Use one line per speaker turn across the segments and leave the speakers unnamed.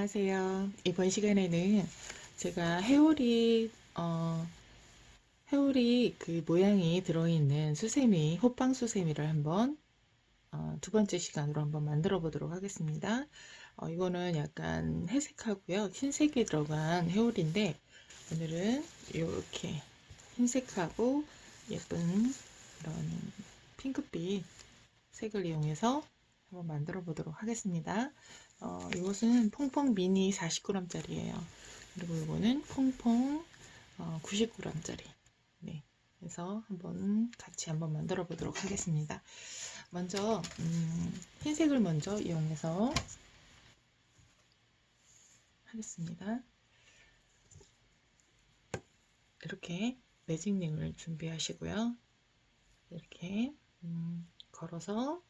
안녕하세요. 이번 시간에는 제가 회오리 그 모양이 들어있는 수세미, 호빵 수세미를 한번 두 번째 시간으로 한번 만들어 보도록 하겠습니다. 이거는 약간 회색하고요. 흰색이 들어간 회오리인데 오늘은 이렇게 흰색하고 예쁜 이런 핑크빛 색을 이용해서 한번 만들어 보도록 하겠습니다. 이것은 퐁퐁 미니 40g짜리예요. 그리고 이거는 퐁퐁 90g짜리. 네. 그래서 같이 한번 만들어 보도록 하겠습니다. 먼저 흰색을 먼저 이용해서 하겠습니다. 이렇게 매직링을 준비하시고요. 이렇게 걸어서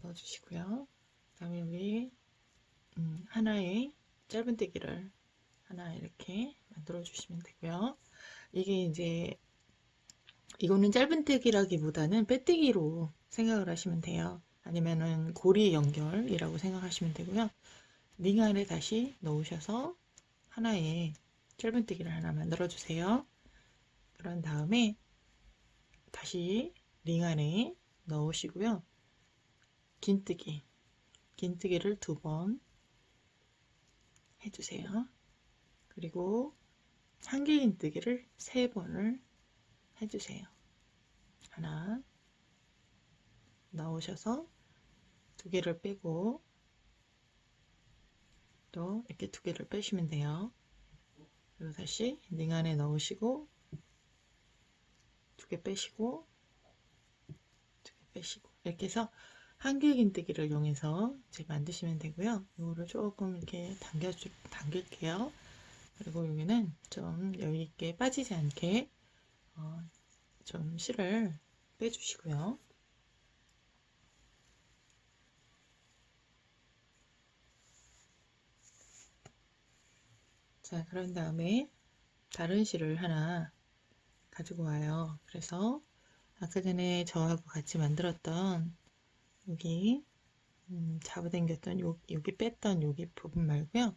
넣어주시고요. 그다음에 여기 하나의 짧은뜨기를 하나 이렇게 만들어 주시면 되고요. 이거는 짧은뜨기라기보다는 빼뜨기로 생각을 하시면 돼요. 아니면은 고리 연결이라고 생각하시면 되고요. 링 안에 다시 넣으셔서 하나의 짧은뜨기를 하나 만들어 주세요. 그런 다음에 다시 링 안에 넣으시고요. 긴뜨기를 두 번 해주세요. 그리고 한길긴뜨기를 세 번을 해주세요. 하나 넣으셔서 두 개를 빼고 또 이렇게 두 개를 빼시면 돼요. 그리고 다시 링 안에 넣으시고 두 개 빼시고 두 개 빼시고 이렇게 해서 한길긴뜨기를 이용해서 이제 만드시면 되고요. 이거를 조금 이렇게 당길게요. 그리고 여기는 좀 여유있게 빠지지 않게 좀 실을 빼주시고요. 자, 그런 다음에 다른 실을 하나 가지고 와요. 그래서 아까 전에 저하고 같이 만들었던 여기 잡아당겼던 여기 뺐던 여기 부분 말고요.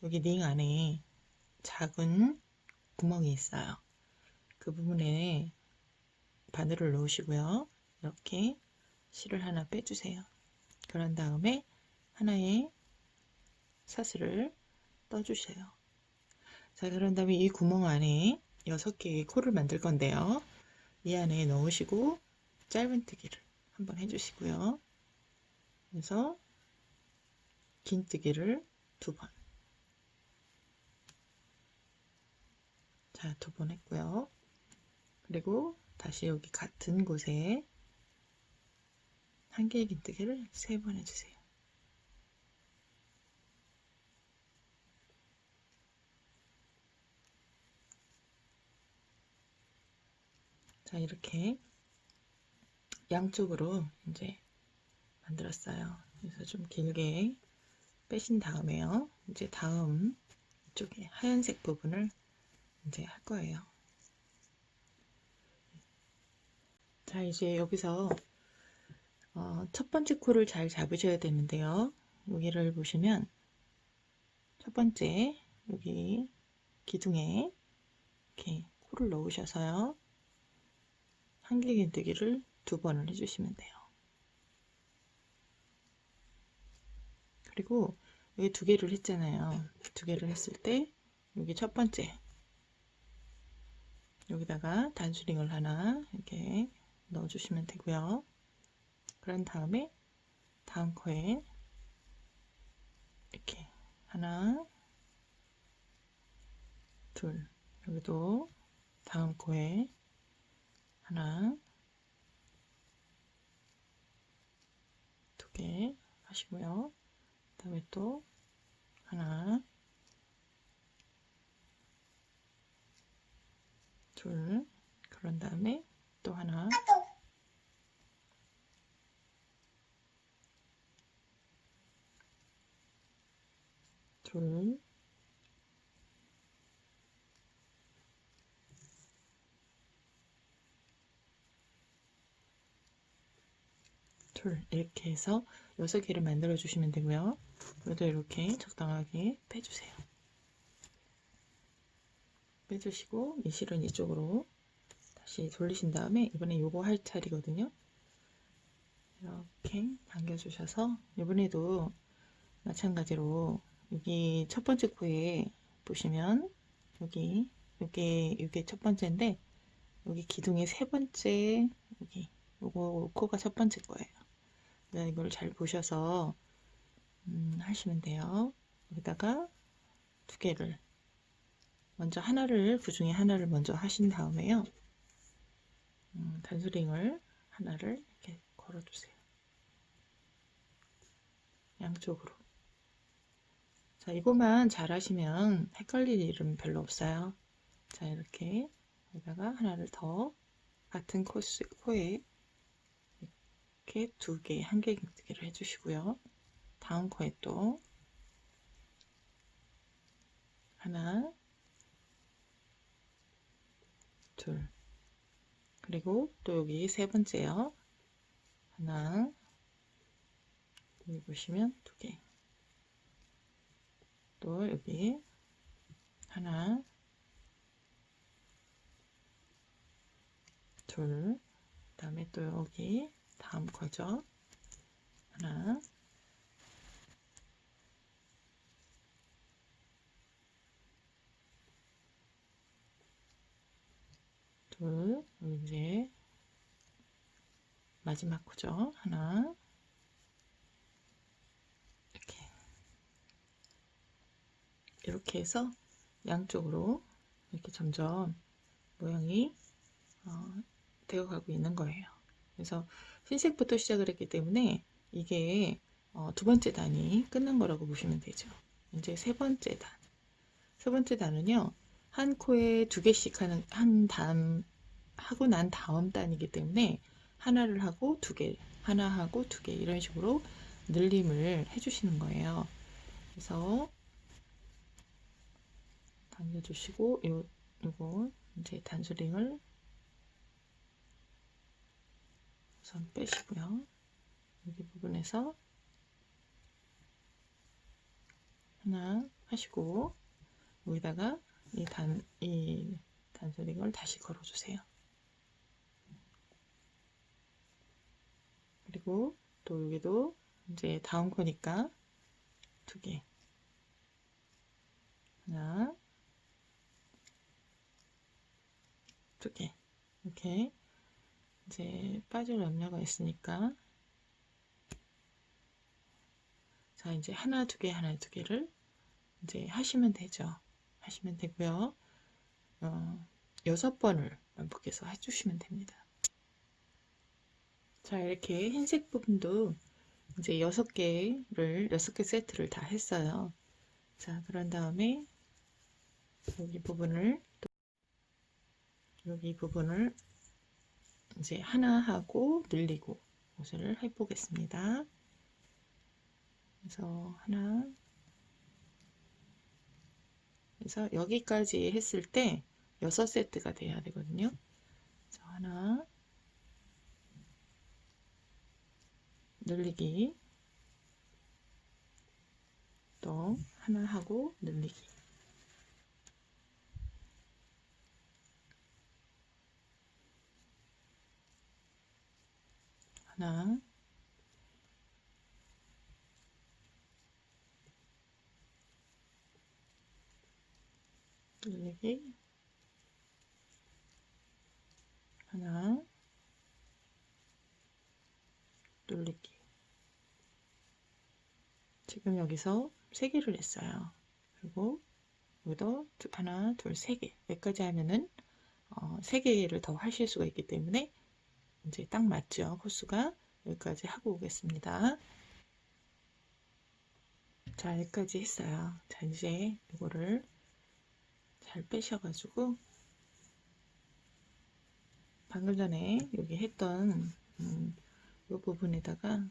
여기 링 안에 작은 구멍이 있어요. 그 부분에 바늘을 넣으시고요. 이렇게 실을 하나 빼주세요. 그런 다음에 하나의 사슬을 떠주세요. 자, 그런 다음에 이 구멍 안에 6개의 코를 만들 건데요. 이 안에 넣으시고 짧은뜨기를 한번 해주시고요. 그래서 긴뜨기를 두 번. 자, 두 번 했고요. 그리고 다시 여기 같은 곳에 한 개의 긴뜨기를 세 번 해주세요. 자, 이렇게 양쪽으로 이제 만들었어요. 그래서 좀 길게 빼신 다음에요. 이제 다음 이쪽에 하얀색 부분을 이제 할 거예요. 자, 이제 여기서 첫 번째 코를 잘 잡으셔야 되는데요. 여기를 보시면 첫 번째 여기 기둥에 이렇게 코를 넣으셔서요. 한길긴뜨기를 두 번을 해주시면 돼요. 그리고 여기 두 개를 했잖아요. 두 개를 했을 때 여기 첫 번째 여기다가 단수링을 하나 이렇게 넣어주시면 되고요. 그런 다음에 다음 코에 이렇게 하나 둘 여기도 다음 코에 하나 두 개 하시고요. 그 다음에 또 하나 둘 그런 다음에 또 하나 둘 둘, 이렇게 해서 6개를 만들어 주시면 되고요. 여기도 이렇게 적당하게 빼주세요. 빼주시고 이 실은 이쪽으로 다시 돌리신 다음에 이번에 요거 할 차례거든요. 이렇게 당겨주셔서 이번에도 마찬가지로 여기 첫 번째 코에 보시면 이게 첫 번째인데 여기 기둥의 세 번째 여기 요거 코가 첫 번째 거예요. 그러니까 이걸 잘 보셔서 하시면 돼요. 여기다가 두 개를 먼저 그 중에 하나를 먼저 하신 다음에요. 단수링을 하나를 이렇게 걸어주세요. 양쪽으로. 자, 이거만 잘 하시면 헷갈릴 일은 별로 없어요. 자, 이렇게 여기다가 하나를 더 같은 코에 이렇게 두 개, 한 개를 해주시고요. 다음 코에 또 하나, 둘, 그리고 또 여기 세 번째요. 하나, 여기 보시면 두 개, 또 여기 하나, 둘, 그 다음에 또 여기 다음 거죠. 하나, 둘, 여기 이제 마지막 코죠. 하나, 이렇게 해서 양쪽으로 이렇게 점점 모양이 되어가고 있는 거예요. 그래서 흰색부터 시작을 했기 때문에 이게 두 번째 단이 끝난 거라고 보시면 되죠. 이제 세 번째 단. 세 번째 단은요, 한 코에 두 개씩 하고 난 다음 단이기 때문에 하나를 하고 두 개, 하나 하고 두 개, 이런 식으로 늘림을 해주시는 거예요. 그래서 당겨주시고, 요거 이제 단수링을 우선 빼시고요. 여기 부분에서 하나 하시고, 여기다가 이 단수링을 다시 걸어주세요. 그리고 또 여기도 이제 다음 거니까 두 개. 하나, 두 개. 이렇게 이제 빠질 염려가 있으니까, 자, 이제 하나, 두 개, 하나, 두 개를 이제 하시면 되죠. 하시면 되고요. 6번을 반복해서 해주시면 됩니다. 자, 이렇게 흰색 부분도 이제 6개 세트를 다 했어요. 자, 그런 다음에 여기 부분을 이제 하나 하고 늘리고 옷을 해보겠습니다. 그래서 하나, 그래서 여기까지 했을 때 6세트가 돼야 되거든요. 그래서 하나, 늘리기, 또 하나 하고 늘리기. 하나, 늘리기, 하나, 늘리기. 지금 여기서 3개를 했어요. 그리고 여기도 하나, 둘, 3개. 여기까지 하면은 3개를 더 하실 수가 있기 때문에 이제 딱 맞죠. 코스가. 여기까지 하고 오겠습니다. 자, 여기까지 했어요. 자, 이제 이거를 잘 빼셔가지고 방금 전에 여기 했던 이 부분에다가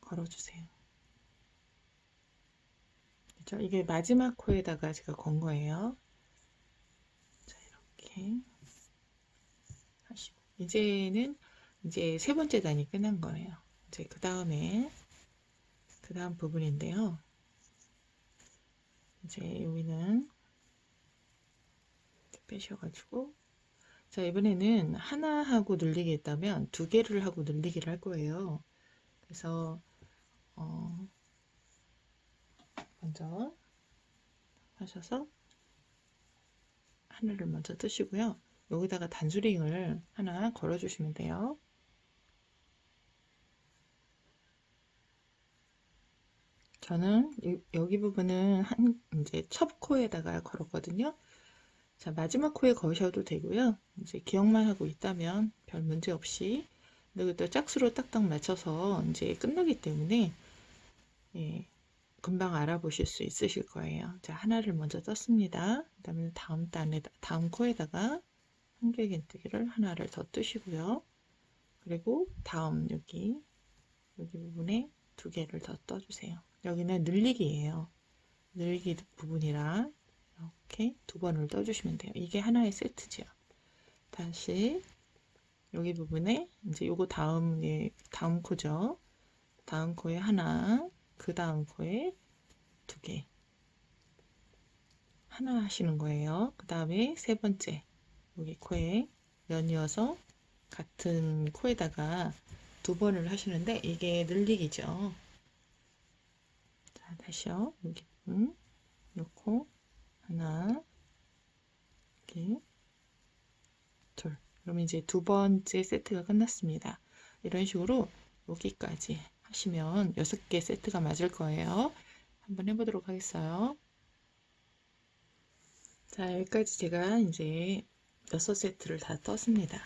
걸어주세요. 그렇죠? 이게 마지막 코에다가 제가 건 거예요. 자, 이렇게 하시고 이제는 이제 세 번째 단이 끝난 거예요. 이제 그 다음 부분인데요. 이제 여기는 빼셔가지고, 자, 이번에는 하나 하고 늘리기 했다면 두 개를 하고 늘리기를 할 거예요. 그래서 먼저 하셔서 하나를 먼저 뜨시고요. 여기다가 단수링을 하나 걸어주시면 돼요. 저는 여기 부분은 이제 첫 코에다가 걸었거든요. 자, 마지막 코에 거셔도 되고요. 이제 기억만 하고 있다면 별 문제 없이, 그리고 또 짝수로 딱딱 맞춰서 이제 끝나기 때문에 예, 금방 알아보실 수 있으실 거예요. 자, 하나를 먼저 떴습니다. 그 다음에 다음 코에다가 한길긴뜨기를 하나를 더 뜨시고요. 그리고 다음 여기 부분에 두 개를 더 떠주세요. 여기는 늘리기예요. 늘리기 부분이라 이렇게 두 번을 떠주시면 돼요. 이게 하나의 세트죠. 다시 여기 부분에 이제 요거 다음 코죠. 다음 코에 하나, 그 다음 코에 두 개. 하나 하시는 거예요. 그 다음에 세 번째 여기 코에 연이어서 같은 코에다가 두 번을 하시는데 이게 늘리기죠. 자, 다시요. 여기 놓고 하나, 이렇게 둘. 그러면 이제 두 번째 세트가 끝났습니다. 이런 식으로 여기까지 하시면 6개 세트가 맞을 거예요. 한번 해보도록 하겠어요. 자, 여기까지 제가 이제 6세트를 다 떴습니다.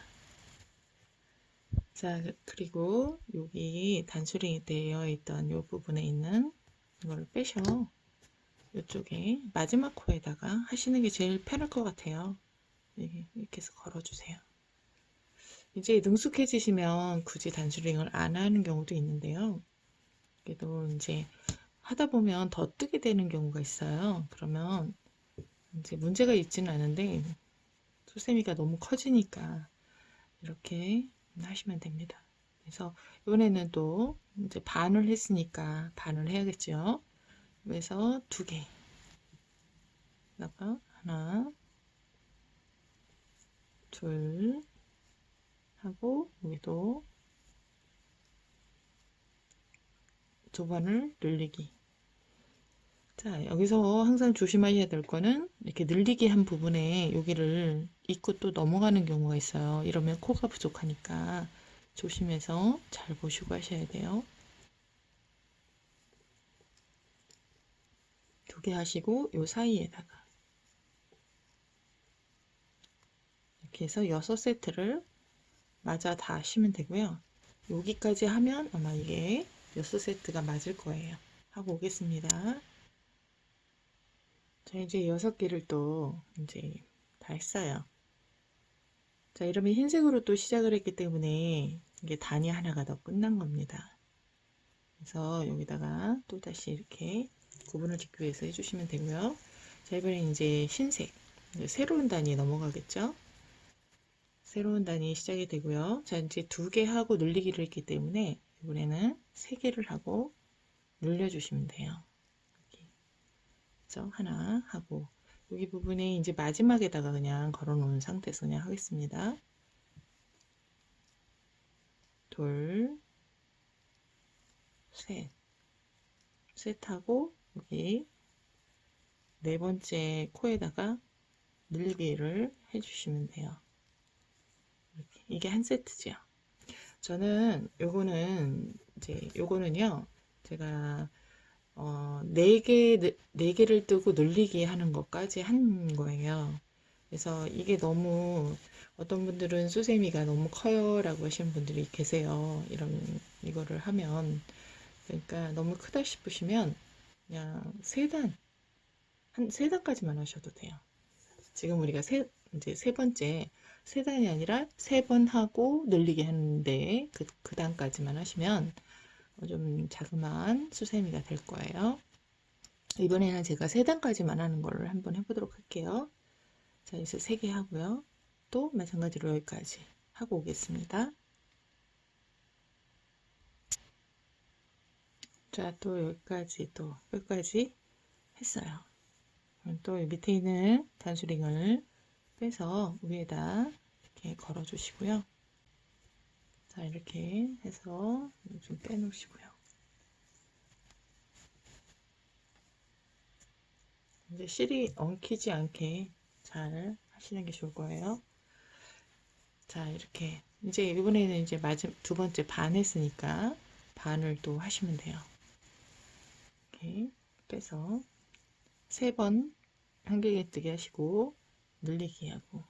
자, 그리고 여기 단수링이 되어 있던 이 부분에 있는 이걸 빼셔 이쪽에 마지막 코에다가 하시는 게 제일 편할 것 같아요. 이렇게 해서 걸어주세요. 이제 능숙해지시면 굳이 단수링을 안 하는 경우도 있는데요. 그래도 이제 하다 보면 더 뜨게 되는 경우가 있어요. 그러면 이제 문제가 있지는 않은데 수세미가 너무 커지니까 이렇게 하시면 됩니다. 그래서 이번에는 또 이제 반을 했으니까 반을 해야겠죠. 그래서 두 개. 하나, 둘 하고 여기도 두 번을 늘리기. 자, 여기서 항상 조심하셔야 될 거는 이렇게 늘리기 한 부분에 여기를 잊고 또 넘어가는 경우가 있어요. 이러면 코가 부족하니까 조심해서 잘 보시고 하셔야 돼요. 두 개 하시고 요 사이에다가 이렇게 해서 6세트를 맞아 다 하시면 되고요. 여기까지 하면 아마 이게 6세트가 맞을 거예요. 하고 오겠습니다. 자, 이제 6개를 또 이제 다 했어요. 자, 이러면 흰색으로 또 시작을 했기 때문에 이게 단위 하나가 더 끝난 겁니다. 그래서 여기다가 또 다시 이렇게 구분을 짓기 위해서 해주시면 되고요. 자, 이번엔 이제 흰색, 이제 새로운 단위 넘어가겠죠? 새로운 단위 시작이 되고요. 자, 이제 두 개 하고 늘리기를 했기 때문에 이번에는 세 개를 하고 늘려주시면 돼요. 이렇게. 그래서 하나 하고 여기 부분에 이제 마지막에다가 그냥 걸어 놓은 상태에서 그냥 하겠습니다. 둘, 셋하고 여기 네 번째 코에다가 늘리기를 해주시면 돼요. 이렇게. 이게 한 세트죠. 저는 요거는요 제가 네 개를 뜨고 늘리기 하는 것까지 한 거예요. 그래서 이게 너무 어떤 분들은 수세미가 너무 커요 라고 하시는 분들이 계세요. 이거를 하면 그러니까 너무 크다 싶으시면 그냥 한 세 단까지만 하셔도 돼요. 지금 우리가 이제 세 번째 세 단이 아니라 세 번 하고 늘리기 하는데 그 단까지만 하시면 좀 자그마한 수세미가 될 거예요. 이번에는 제가 세 단까지만 하는 거를 한번 해보도록 할게요. 자, 이제 세 개 하고요. 또 마찬가지로 여기까지 하고 오겠습니다. 자, 또 여기까지 또 끝까지 했어요. 그럼 또 밑에 있는 단수링을 빼서 위에다 이렇게 걸어 주시고요. 자, 이렇게 해서 좀 빼놓으시고요. 이제 실이 엉키지 않게 잘 하시는 게 좋을 거예요. 자, 이렇게 이제 이번에는 이제 두 번째 반 했으니까 반을 또 하시면 돼요. 이렇게 빼서 3번 한길개뜨기 하시고 늘리기 하고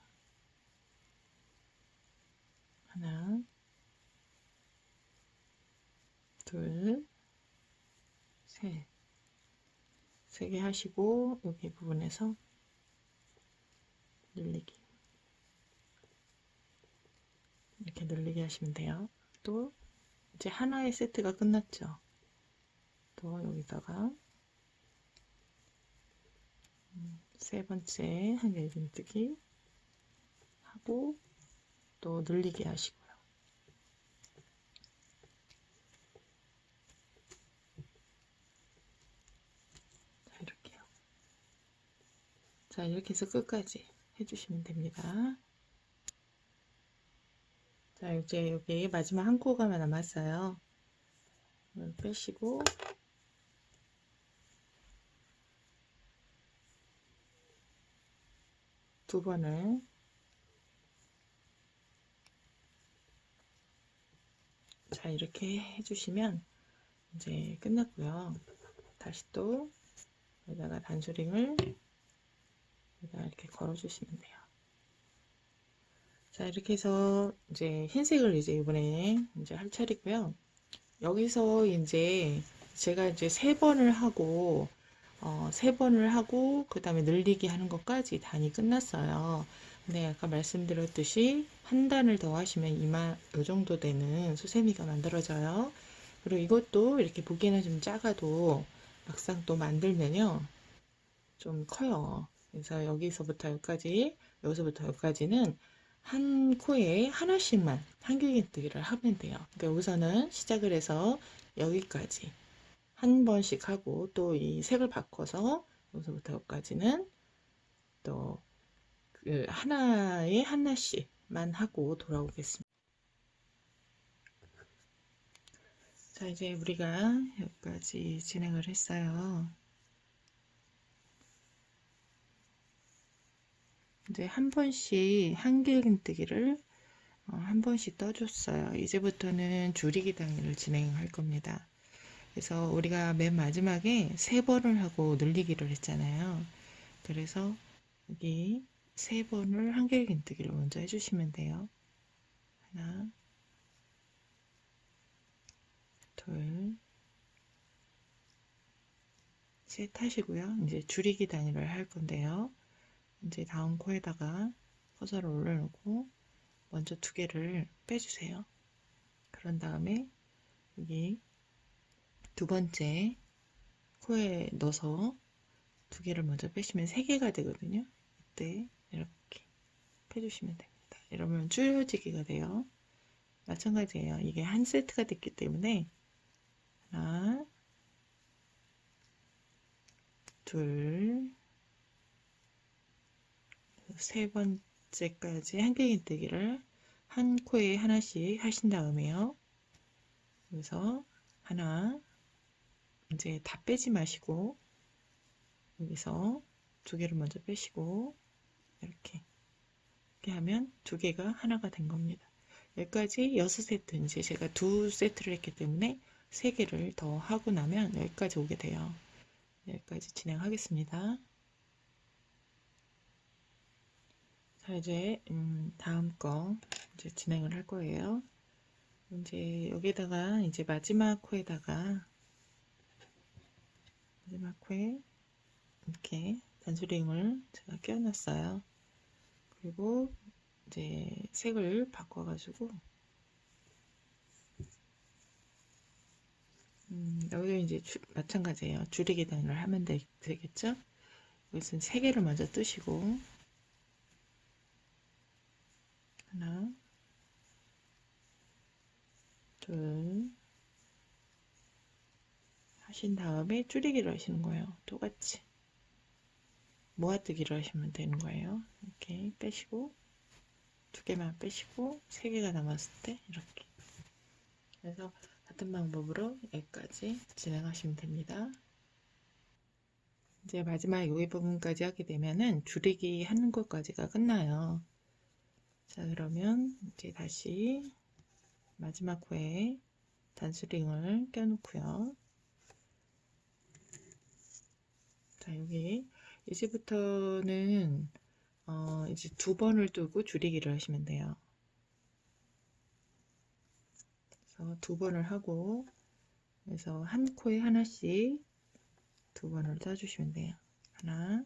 하나, 둘, 셋, 3개 하시고 여기 부분에서 늘리기 이렇게 늘리기 하시면 돼요. 또 이제 하나의 세트가 끝났죠. 또 여기다가 3번째 한길개뜨기 하고 또 늘리기 하시고요. 자, 이렇게요. 자, 이렇게 해서 끝까지 해주시면 됩니다. 자, 이제 여기 마지막 한 코가 남았어요. 이걸 빼시고 두 번을 자, 이렇게 해주시면 이제 끝났고요. 다시 또 여기다가 단수링을 여기다 이렇게 걸어 주시면 돼요. 자, 이렇게 해서 이제 흰색을 이제 이번에 이제 할 차례고요. 여기서 이제 제가 이제 3번을 하고 3번을 하고 그 다음에 늘리기 하는 것까지 단이 끝났어요. 근데 아까 말씀드렸듯이 한 단을 더 하시면 이 정도 되는 수세미가 만들어져요. 그리고 이것도 이렇게 보기에는 좀 작아도 막상 또 만들면요 좀 커요. 그래서 여기서부터 여기까지, 여기서부터 여기까지는 한 코에 하나씩만 한길개뜨기를 하면 돼요. 그러니까 여기서는 시작을 해서 여기까지 한 번씩 하고 또 이 색을 바꿔서 여기서부터 여기까지는 또 그 하나에 하나씩만 하고 돌아오겠습니다. 자, 이제 우리가 여기까지 진행을 했어요. 이제 한 번씩 한길긴뜨기를 한 번씩 떠줬어요. 이제부터는 줄이기 단위를 진행할 겁니다. 그래서 우리가 맨 마지막에 3번을 하고 늘리기를 했잖아요. 그래서 여기 3번을 한길긴뜨기를 먼저 해주시면 돼요. 하나, 둘, 셋 하시고요. 이제 줄이기 단위를 할 건데요. 이제 다음 코에다가 커서를 올려놓고 먼저 2개를 빼주세요. 그런 다음에 여기 두 번째 코에 넣어서 2개를 먼저 빼시면 3개가 되거든요. 이때 이렇게 빼주시면 됩니다. 이러면 줄여지기가 돼요. 마찬가지예요. 이게 한 세트가 됐기 때문에 하나, 둘, 3번째까지 한길긴뜨기를 한 코에 하나씩 하신 다음에요. 여기서 하나, 이제 다 빼지 마시고 여기서 2개를 먼저 빼시고 이렇게 하면 2개가 하나가 된 겁니다. 여기까지 6세트, 이제 제가 2세트를 했기 때문에 3개를 더 하고 나면 여기까지 오게 돼요. 여기까지 진행하겠습니다. 자, 이제 다음 거 이제 진행을 할 거예요. 이제 여기다가 이제 마지막 코에다가 마지막 코에 이렇게 단수링을 제가 끼워놨어요. 그리고 이제 색을 바꿔가지고 여기도 이제 마찬가지예요. 줄이기 단위를 하면 되겠죠? 여기서는 3개를 먼저 뜨시고 하나, 둘, 하신 다음에 줄이기를 하시는 거예요. 똑같이 모아뜨기를 하시면 되는 거예요. 이렇게 빼시고 두 개만 빼시고 세 개가 남았을 때 이렇게. 그래서 같은 방법으로 여기까지 진행하시면 됩니다. 이제 마지막 여기 부분까지 하게 되면은 줄이기 하는 것까지가 끝나요. 자, 그러면 이제 다시 마지막 코에 단수링을 껴놓고요. 자, 여기 이제부터는 이제 두 번을 두고 줄이기를 하시면 돼요. 그래서 두 번을 하고, 그래서 한 코에 하나씩 두 번을 따주시면 돼요. 하나,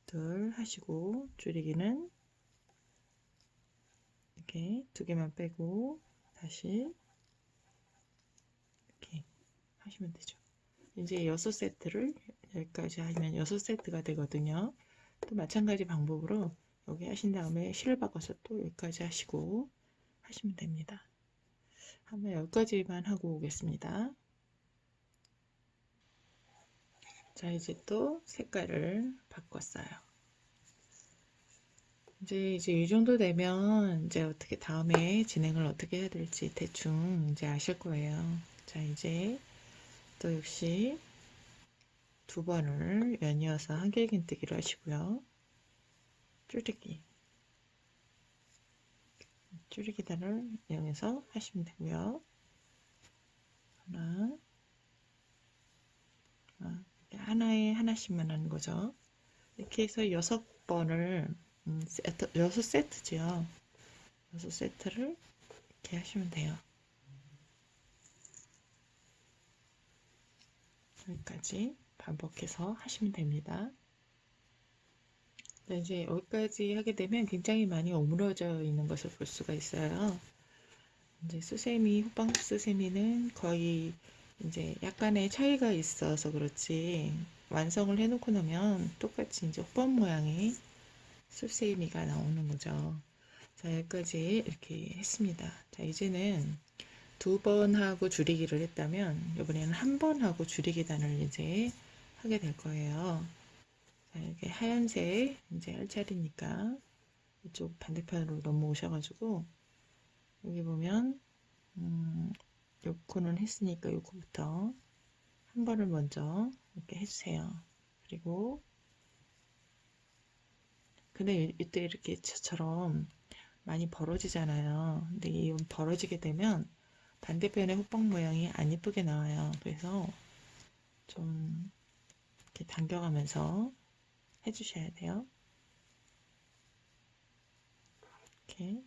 둘 하시고, 줄이기는 이렇게 두 개만 빼고, 다시 이렇게 하시면 되죠. 이제 6세트를 여기까지 하면 6세트가 되거든요. 또 마찬가지 방법으로 여기 하신 다음에 실을 바꿔서 또 여기까지 하시고 하시면 됩니다. 한번 여기까지만 하고 오겠습니다. 자, 이제 또 색깔을 바꿨어요. 이제 이 정도 되면 이제 어떻게 다음에 진행을 어떻게 해야 될지 대충 이제 아실 거예요. 자, 이제 또 역시 두 번을 연이어서 한길긴뜨기를 하시고요. 줄이기단을 이용해서 하시면 되고요. 하나에 하나씩만 하는 거죠. 이렇게 해서 6번을 6세트죠. 6세트를 이렇게 하시면 돼요. 여기까지 반복해서 하시면 됩니다. 네, 이제 여기까지 하게 되면 굉장히 많이 오므러져 있는 것을 볼 수가 있어요. 이제 수세미, 호빵 수세미는 거의 이제 약간의 차이가 있어서 그렇지 완성을 해놓고 나면 똑같이 이제 호빵 모양의 수세미가 나오는 거죠. 자, 여기까지 이렇게 했습니다. 자, 이제는 두 번 하고 줄이기를 했다면 이번에는 한 번 하고 줄이기단을 이제 하게 될 거예요. 자, 이렇게 하얀색 이제 할 차례니까 이쪽 반대편으로 넘어오셔가지고 여기 보면 요 코는 했으니까 요 코부터 한 번을 먼저 이렇게 해주세요. 그리고 근데 이때 이렇게 저처럼 많이 벌어지잖아요. 근데 이 벌어지게 되면 반대편의 호빵 모양이 안 예쁘게 나와요. 그래서 좀 이렇게 당겨가면서 해주셔야 돼요. 이렇게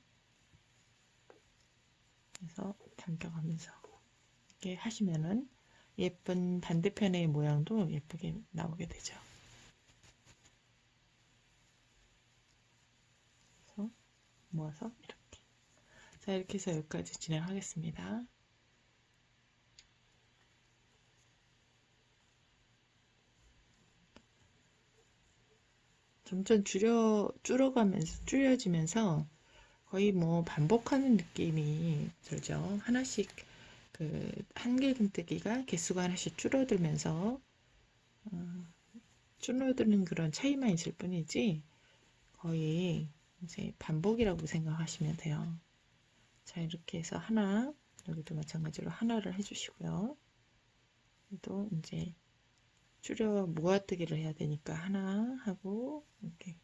해서 당겨가면서 이렇게 하시면은 예쁜 반대편의 모양도 예쁘게 나오게 되죠. 그래서 모아서 이렇게. 자, 이렇게 해서 여기까지 진행하겠습니다. 점점 줄여지면서 거의 뭐 반복하는 느낌이 들죠. 하나씩 그 한길긴뜨기가 개수가 하나씩 줄어들면서 줄어드는 그런 차이만 있을 뿐이지 거의 이제 반복이라고 생각하시면 돼요. 자, 이렇게 해서 하나, 여기도 마찬가지로 하나를 해주시고요. 또 이제 줄여 모아뜨기를 해야 되니까 하나 하고 이렇게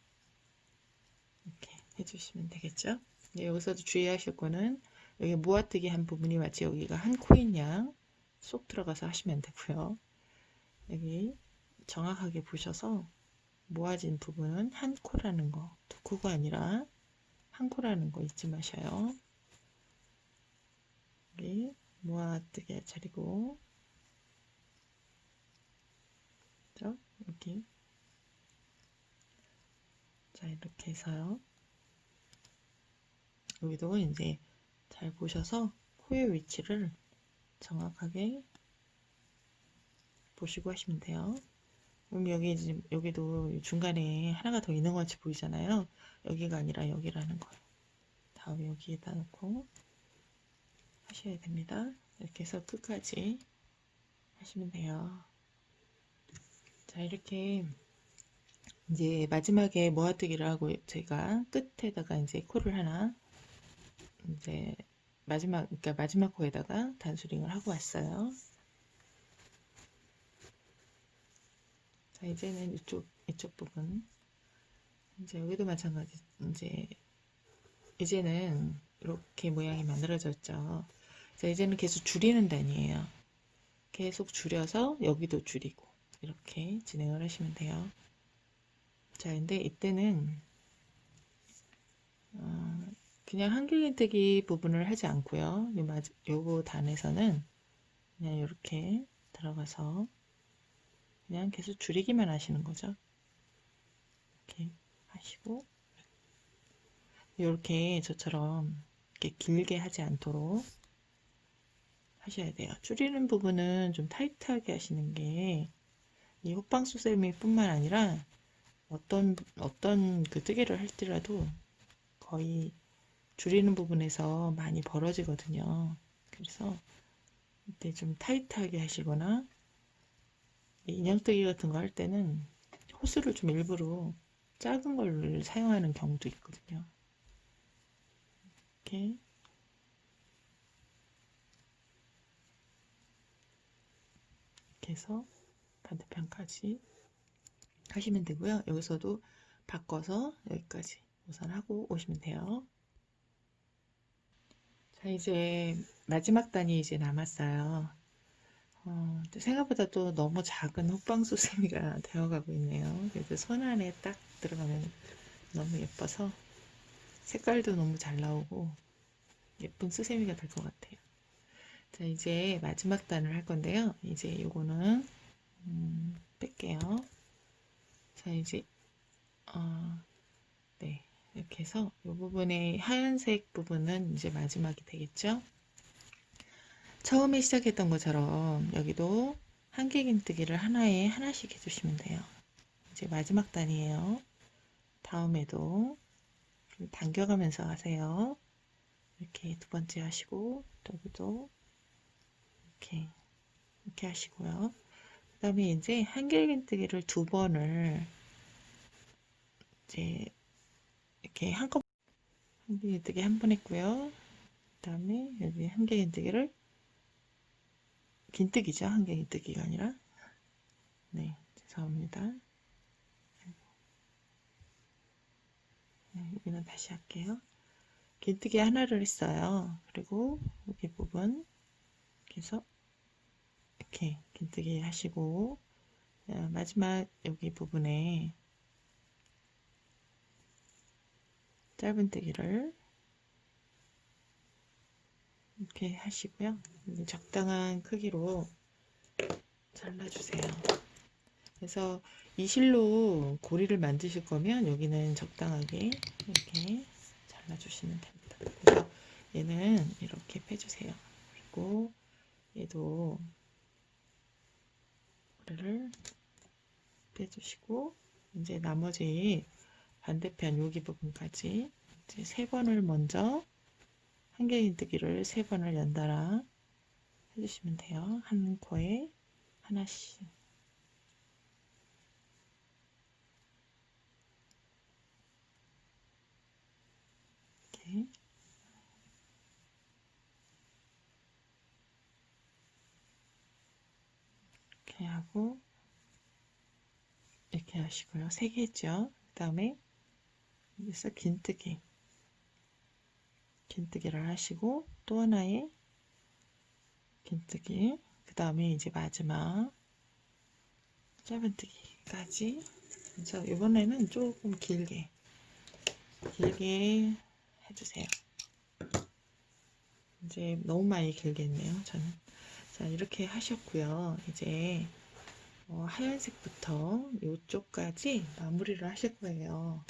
해주시면 되겠죠. 네, 여기서도 주의하실 거는 여기 모아뜨기 한 부분이 마치 여기가 한 코인 양 쏙 들어가서 하시면 되고요. 여기 정확하게 보셔서 모아진 부분은 한 코라는 거, 두 코가 아니라 한 코라는 거 잊지 마셔요. 여기 모아뜨기 할 차리고, 그죠? 여기. 자, 이렇게 해서요. 여기도 이제 잘 보셔서 코의 위치를 정확하게 보시고 하시면 돼요. 그럼 여기도 중간에 하나가 더 있는 것 같이 보이잖아요. 여기가 아니라 여기라는 거예요. 다음에 여기에다 놓고 하셔야 됩니다. 이렇게 해서 끝까지 하시면 돼요. 자, 이렇게 이제 마지막에 모아뜨기를 하고 제가 끝에다가 이제 코를 하나 이제 그러니까 마지막 코에다가 단수링을 하고 왔어요. 자, 이제는 이쪽 부분 이제 여기도 마찬가지 이제는 이렇게 모양이 만들어졌죠. 자, 이제는 계속 줄이는 단위예요. 계속 줄여서 여기도 줄이고 이렇게 진행을 하시면 돼요. 자, 근데 이때는 그냥 한길긴뜨기 부분을 하지 않고요. 요거 단에서는 그냥 이렇게 들어가서 그냥 계속 줄이기만 하시는 거죠. 이렇게 하시고 이렇게 저처럼 이렇게 길게 하지 않도록 하셔야 돼요. 줄이는 부분은 좀 타이트하게 하시는 게 이 호빵수세미 뿐만 아니라 어떤 그 뜨개를 할지라도 거의 줄이는 부분에서 많이 벌어지거든요. 그래서 이때 좀 타이트하게 하시거나 인형뜨기 같은 거 할 때는 호스를 좀 일부러 작은 걸 사용하는 경우도 있거든요. 이렇게 해서 반대편까지 하시면 되고요. 여기서도 바꿔서 여기까지 우선 하고 오시면 돼요. 자, 이제 마지막 단이 이제 남았어요. 생각보다 또 너무 작은 호빵수세미가 되어가고 있네요. 그래서 손 안에 딱 들어가면 너무 예뻐서 색깔도 너무 잘 나오고 예쁜 수세미가 될 것 같아요. 자, 이제 마지막 단을 할 건데요. 이제 요거는 뺄게요. 자, 이제 네, 이렇게 해서 이 부분의 하얀색 부분은 이제 마지막이 되겠죠. 처음에 시작했던 것처럼 여기도 한길긴뜨기를 하나에 하나씩 해주시면 돼요. 이제 마지막 단이에요. 다음에도 당겨가면서 하세요. 이렇게 두 번째 하시고 여기도 이렇게 하시고요. 그 다음에 이제 한길긴뜨기를 두 번을 이제 이렇게 한꺼번에 한길긴뜨기 한 번 했고요. 그 다음에 여기 한길긴뜨기를 긴뜨기죠. 한길긴뜨기가 아니라 네, 죄송합니다. 네, 여기는 다시 할게요. 긴뜨기 하나를 했어요. 그리고 여기 부분 이렇게 해서 이렇게 긴뜨기 하시고 마지막 여기 부분에 짧은뜨기를 이렇게 하시고요. 적당한 크기로 잘라주세요. 그래서 이 실로 고리를 만드실 거면 여기는 적당하게 이렇게 잘라주시면 됩니다. 그래서 얘는 이렇게 빼주세요. 그리고 얘도 고리를 빼주시고 이제 나머지 반대편 여기 부분까지 이제 세 번을 먼저 한길긴뜨기를 세 번을 연달아 해주시면 돼요. 한 코에 하나씩. 이렇게. 이렇게 하고 이렇게 하시고요. 세 개 했죠. 그 다음에 여기서 긴뜨기를 하시고 또 하나의 긴뜨기, 그 다음에 이제 마지막 짧은뜨기까지. 그래서 이번에는 조금 길게 해주세요. 이제 너무 많이 길게 했네요, 저는. 자, 이렇게 하셨고요. 이제 하얀색부터 이쪽까지 마무리를 하실 거예요.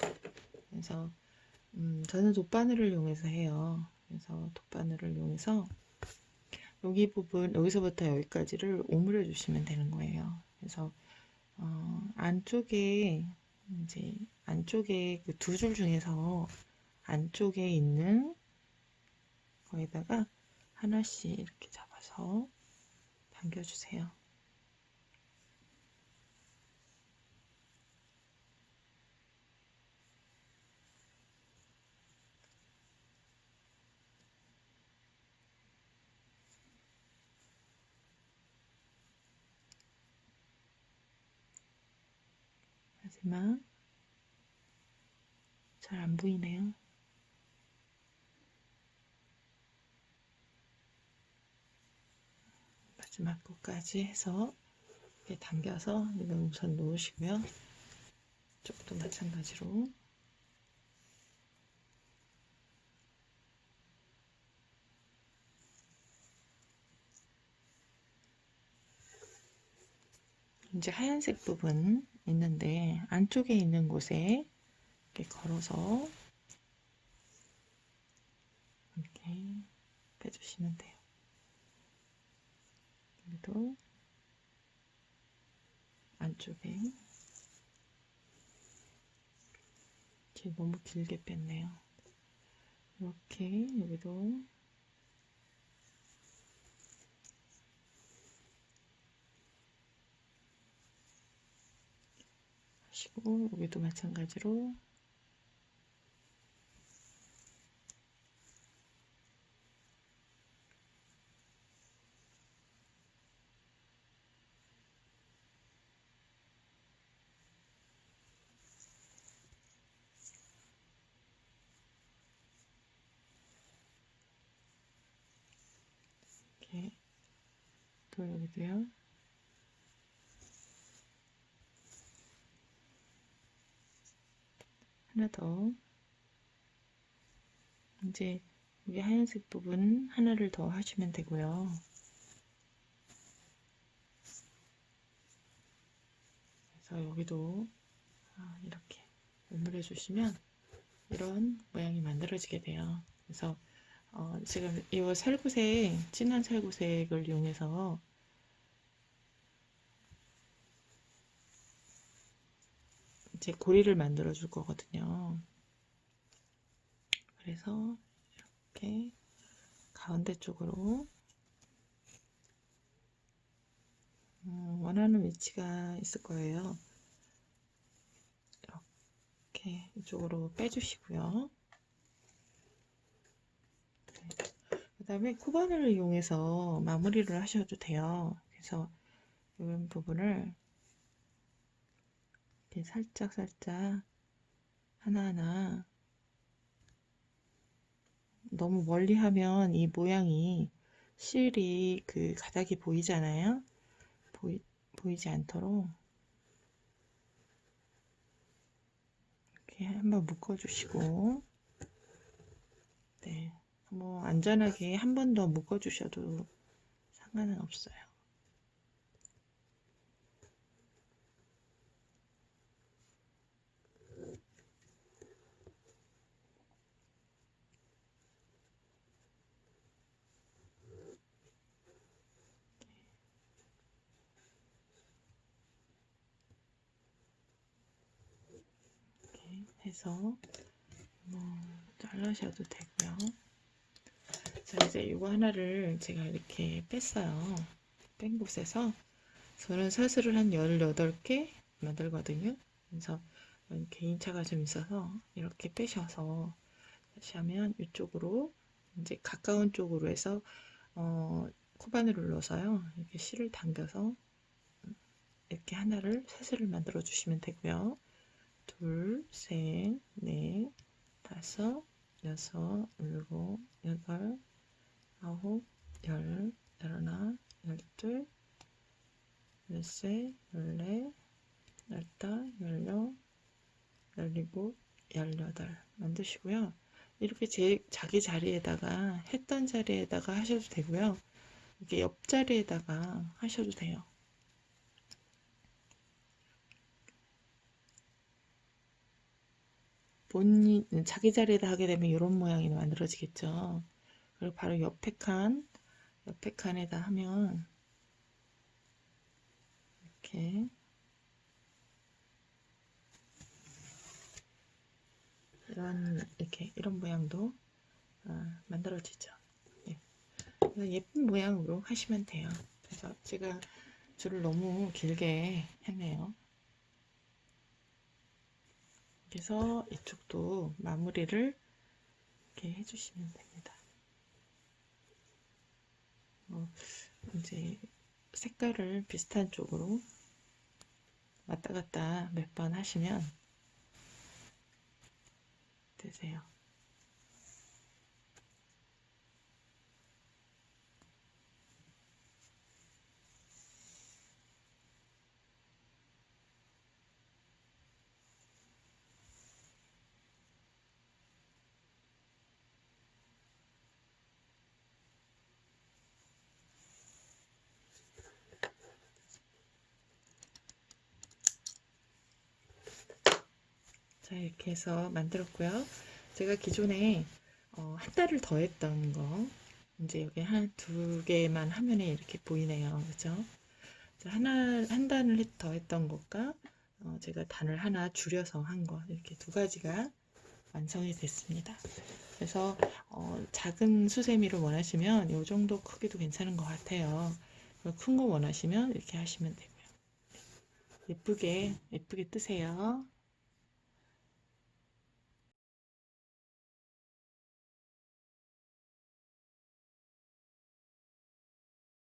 그래서 저는 돗바늘을 이용해서 해요. 그래서 돗바늘을 이용해서 여기 부분 여기서부터 여기까지를 오므려 주시면 되는 거예요. 그래서 안쪽에 이제 안쪽에 그 두 줄 중에서 안쪽에 있는 거에다가 하나씩 이렇게 잡아서 더 당겨주세요. 마지막. 잘 안 보이네요. 마지막 끝까지 해서 이렇게 당겨서 이걸 우선 놓으시고요. 이쪽도 마찬가지로. 이제 하얀색 부분 있는데 안쪽에 있는 곳에 이렇게 걸어서 이렇게 빼주시면 돼요. 여기도 안쪽에 이렇게 너무 길게 뺐네요. 이렇게 여기도 하시고 여기도 마찬가지로 이렇게 또 여기도요. 하나 더. 이제 여기 하얀색 부분 하나를 더 하시면 되고요. 그래서 여기도 이렇게 오므려 주시면 이런 모양이 만들어지게 돼요. 그래서 지금 이 살구색, 진한 살구색을 이용해서 이제 고리를 만들어 줄 거거든요. 그래서 이렇게 가운데 쪽으로 원하는 위치가 있을 거예요. 이렇게 이쪽으로 빼주시고요. 그 다음에 코바늘을 이용해서 마무리를 하셔도 돼요. 그래서 이런 부분을 이렇게 살짝 하나하나, 너무 멀리 하면 이 모양이 실이 그 가닥이 보이잖아요. 보이지 않도록 이렇게 한번 묶어주시고, 네, 뭐 안전하게 한 번 더 묶어주셔도 상관은 없어요. 이렇게 해서 뭐 잘라셔도 되고요. 자, 이제 이거 하나를 제가 이렇게 뺐어요. 뺀 곳에서 저는 사슬을 한 18개 만들거든요. 그래서 개인차가 좀 있어서 이렇게 빼셔서 다시 하면 이쪽으로, 이제 가까운 쪽으로 해서 코바늘을 넣어서요, 이렇게 실을 당겨서 이렇게 하나를 사슬을 만들어 주시면 되고요. 둘, 셋, 넷, 다섯, 여섯, 일곱, 여덟, 아홉, 열, 열하나, 열둘, 열세, 열네, 열다, 열여, 열일곱, 열여덟 만드시고요. 이렇게 자기 자리에다가, 했던 자리에다가 하셔도 되고요. 이렇게 옆자리에다가 하셔도 돼요. 본인 자기 자리에다 하게 되면 이런 모양이 만들어지겠죠. 그리고 바로 옆에 칸에다 하면 이렇게 이런 모양도 만들어지죠. 네. 예쁜 모양으로 하시면 돼요. 그래서 제가 줄을 너무 길게 했네요. 그래서 이쪽도 마무리를 이렇게 해주시면 됩니다. 이제 색깔을 비슷한 쪽으로 왔다 갔다 몇 번 하시면 되세요. 자, 이렇게 해서 만들었고요. 제가 기존에 한 달을 더 했던 거 이제 여기 두 개만 화면에 이렇게 보이네요. 그죠? 한 단을 더 했던 것과 제가 단을 하나 줄여서 한 거 이렇게 두 가지가 완성이 됐습니다. 그래서 작은 수세미를 원하시면 이 정도 크기도 괜찮은 것 같아요. 큰 거 원하시면 이렇게 하시면 되고요. 예쁘게 뜨세요.